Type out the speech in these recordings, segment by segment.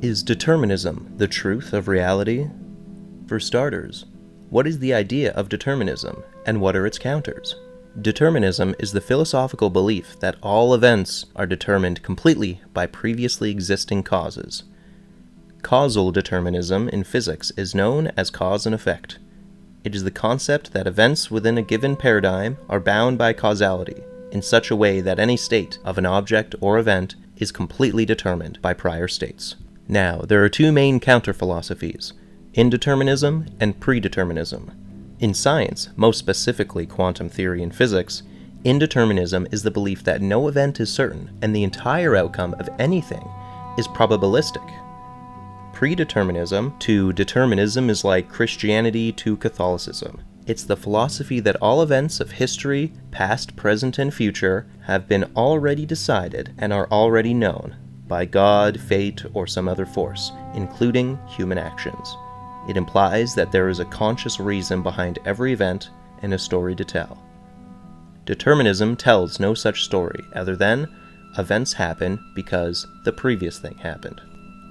Is determinism the truth of reality? For starters, what is the idea of determinism, and what are its counters? Determinism is the philosophical belief that all events are determined completely by previously existing causes. Causal determinism in physics is known as cause and effect. It is the concept that events within a given paradigm are bound by causality in such a way that any state of an object or event is completely determined by prior states. Now, there are two main counter-philosophies, indeterminism and predeterminism. In science, most specifically quantum theory and physics, indeterminism is the belief that no event is certain and the entire outcome of anything is probabilistic. Predeterminism to determinism is like Christianity to Catholicism. It's the philosophy that all events of history, past, present, and future, have been already decided and are already known by God, fate, or some other force, including human actions. It implies that there is a conscious reason behind every event and a story to tell. Determinism tells no such story other than events happen because the previous thing happened.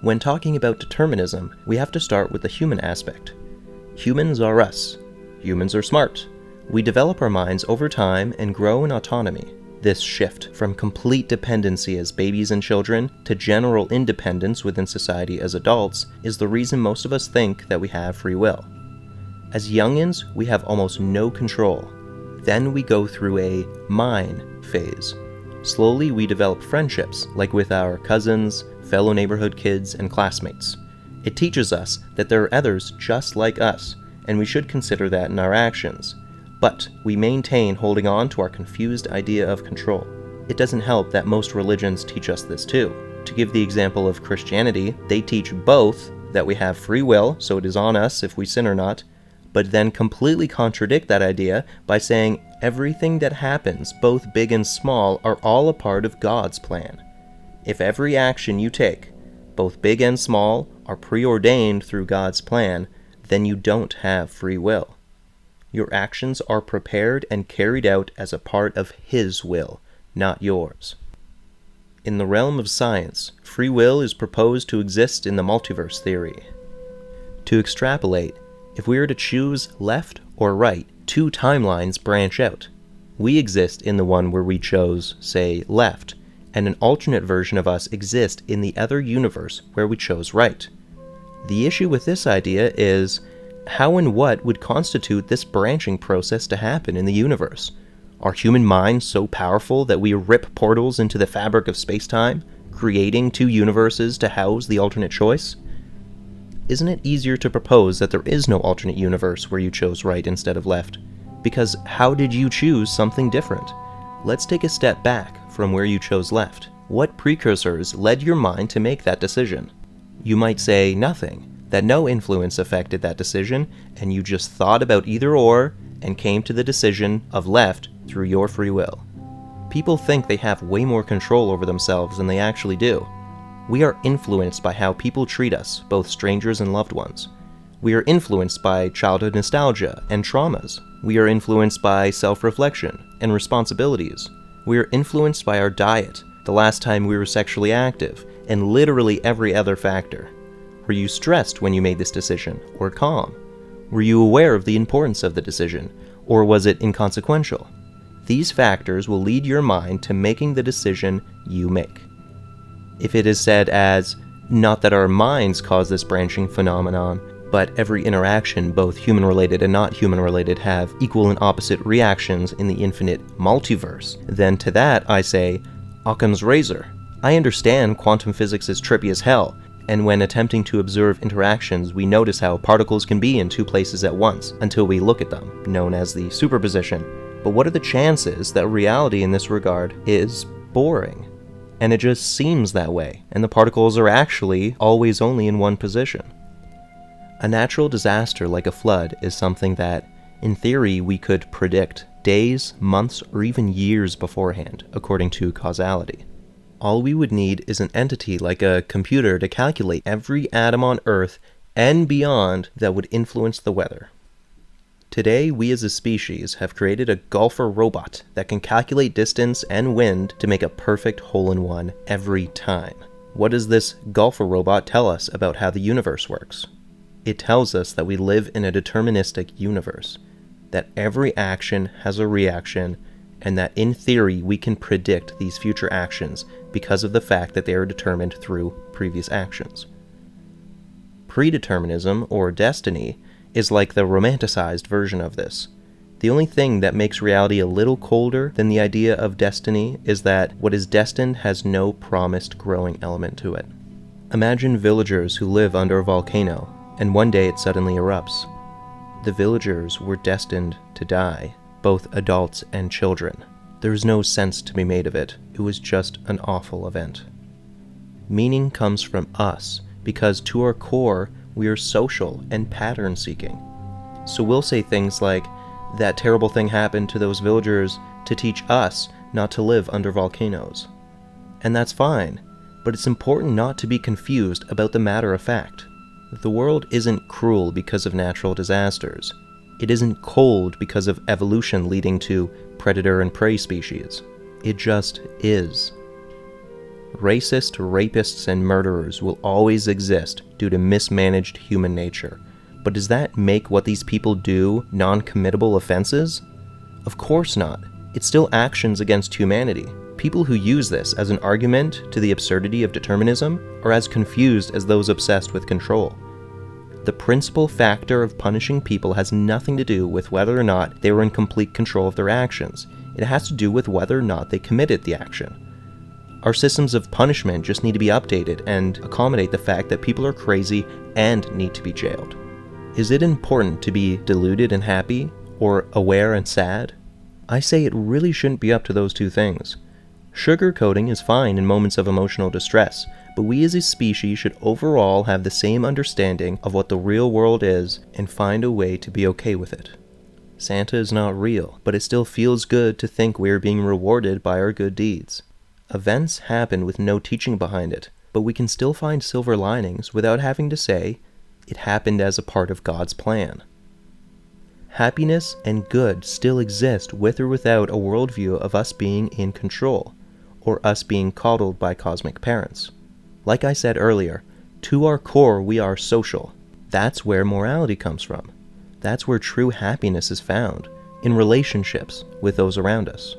When talking about determinism, we have to start with the human aspect. Humans are us. Humans are smart. We develop our minds over time and grow in autonomy. This shift from complete dependency as babies and children to general independence within society as adults is the reason most of us think that we have free will. As youngins, we have almost no control. Then we go through a mine phase. Slowly we develop friendships, like with our cousins, fellow neighborhood kids, and classmates. It teaches us that there are others just like us, and we should consider that in our actions. But we maintain holding on to our confused idea of control. It doesn't help that most religions teach us this too. To give the example of Christianity, they teach both that we have free will, so it is on us if we sin or not, but then completely contradict that idea by saying everything that happens, both big and small, are all a part of God's plan. If every action you take, both big and small, are preordained through God's plan, then you don't have free will. Your actions are prepared and carried out as a part of His will, not yours. In the realm of science, free will is proposed to exist in the Multiverse Theory. To extrapolate, if we are to choose left or right, two timelines branch out. We exist in the one where we chose, say, left, and an alternate version of us exists in the other universe where we chose right. The issue with this idea is, how and what would constitute this branching process to happen in the universe? Are human minds so powerful that we rip portals into the fabric of space-time, creating two universes to house the alternate choice? Isn't it easier to propose that there is no alternate universe where you chose right instead of left? Because how did you choose something different? Let's take a step back from where you chose left. What precursors led your mind to make that decision? You might say nothing. That no influence affected that decision, and you just thought about either or, and came to the decision of left through your free will. People think they have way more control over themselves than they actually do. We are influenced by how people treat us, both strangers and loved ones. We are influenced by childhood nostalgia and traumas. We are influenced by self-reflection and responsibilities. We are influenced by our diet, the last time we were sexually active, and literally every other factor. Were you stressed when you made this decision, or calm? Were you aware of the importance of the decision, or was it inconsequential? These factors will lead your mind to making the decision you make. If it is said as, not that our minds cause this branching phenomenon, but every interaction, both human-related and not human-related, have equal and opposite reactions in the infinite multiverse, then to that I say, Occam's razor. I understand quantum physics is trippy as hell, and when attempting to observe interactions, we notice how particles can be in two places at once until we look at them, known as the superposition. But what are the chances that reality in this regard is boring? And it just seems that way, and the particles are actually always only in one position. A natural disaster like a flood is something that, in theory, we could predict days, months, or even years beforehand, according to causality. All we would need is an entity like a computer to calculate every atom on Earth and beyond that would influence the weather. Today, we as a species have created a golfer robot that can calculate distance and wind to make a perfect hole-in-one every time. What does this golfer robot tell us about how the universe works? It tells us that we live in a deterministic universe, that every action has a reaction, and that in theory we can predict these future actions because of the fact that they are determined through previous actions. Predeterminism, or destiny, is like the romanticized version of this. The only thing that makes reality a little colder than the idea of destiny is that what is destined has no promised growing element to it. Imagine villagers who live under a volcano, and one day it suddenly erupts. The villagers were destined to die, both adults and children. There is no sense to be made of it. It was just an awful event. Meaning comes from us, because to our core, we are social and pattern-seeking. So we'll say things like, that terrible thing happened to those villagers to teach us not to live under volcanoes. And that's fine, but it's important not to be confused about the matter of fact. The world isn't cruel because of natural disasters. It isn't cold because of evolution leading to predator and prey species. It just is. Racist, rapists, and murderers will always exist due to mismanaged human nature. But does that make what these people do non-committable offenses? Of course not. It's still actions against humanity. People who use this as an argument to the absurdity of determinism are as confused as those obsessed with control. The principal factor of punishing people has nothing to do with whether or not they were in complete control of their actions. It has to do with whether or not they committed the action. Our systems of punishment just need to be updated and accommodate the fact that people are crazy and need to be jailed. Is it important to be deluded and happy, or aware and sad? I say it really shouldn't be up to those two things. Sugarcoating is fine in moments of emotional distress, but we as a species should overall have the same understanding of what the real world is and find a way to be okay with it. Santa is not real, but it still feels good to think we are being rewarded by our good deeds. Events happen with no teaching behind it, but we can still find silver linings without having to say, it happened as a part of God's plan. Happiness and good still exist with or without a worldview of us being in control, or us being coddled by cosmic parents. Like I said earlier, to our core we are social. That's where morality comes from. That's where true happiness is found, in relationships with those around us.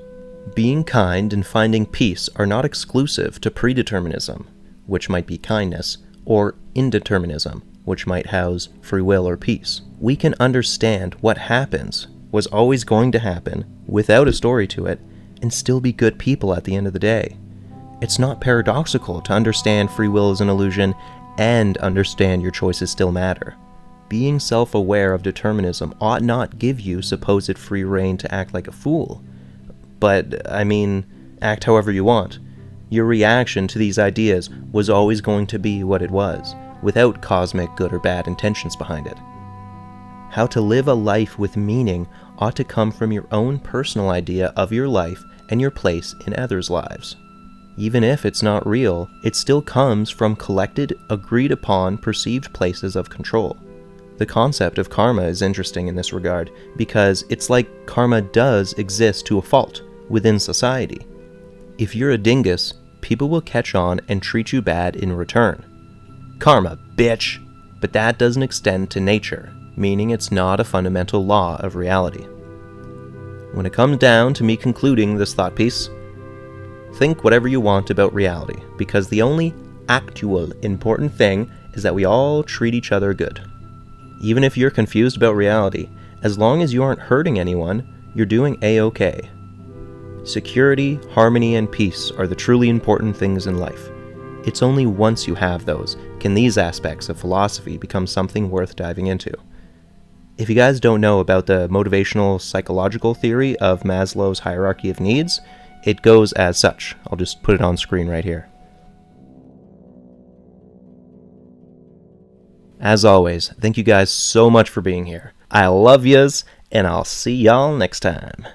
Being kind and finding peace are not exclusive to predeterminism, which might be kindness, or indeterminism, which might house free will or peace. We can understand what happens, was always going to happen, without a story to it, and still be good people at the end of the day. It's not paradoxical to understand free will is an illusion and understand your choices still matter. Being self-aware of determinism ought not give you supposed free rein to act like a fool. But, act however you want. Your reaction to these ideas was always going to be what it was, without cosmic good or bad intentions behind it. How to live a life with meaning ought to come from your own personal idea of your life and your place in others' lives. Even if it's not real, it still comes from collected, agreed upon, perceived places of control. The concept of karma is interesting in this regard, because it's like karma does exist to a fault within society. If you're a dingus, people will catch on and treat you bad in return. Karma, bitch! But that doesn't extend to nature, meaning it's not a fundamental law of reality. When it comes down to me concluding this thought piece, think whatever you want about reality, because the only actual important thing is that we all treat each other good. Even if you're confused about reality, as long as you aren't hurting anyone, you're doing A-okay. Security, harmony, and peace are the truly important things in life. It's only once you have those can these aspects of philosophy become something worth diving into. If you guys don't know about the motivational psychological theory of Maslow's hierarchy of needs, it goes as such. I'll just put it on screen right here. As always, thank you guys so much for being here. I love yous, and I'll see y'all next time.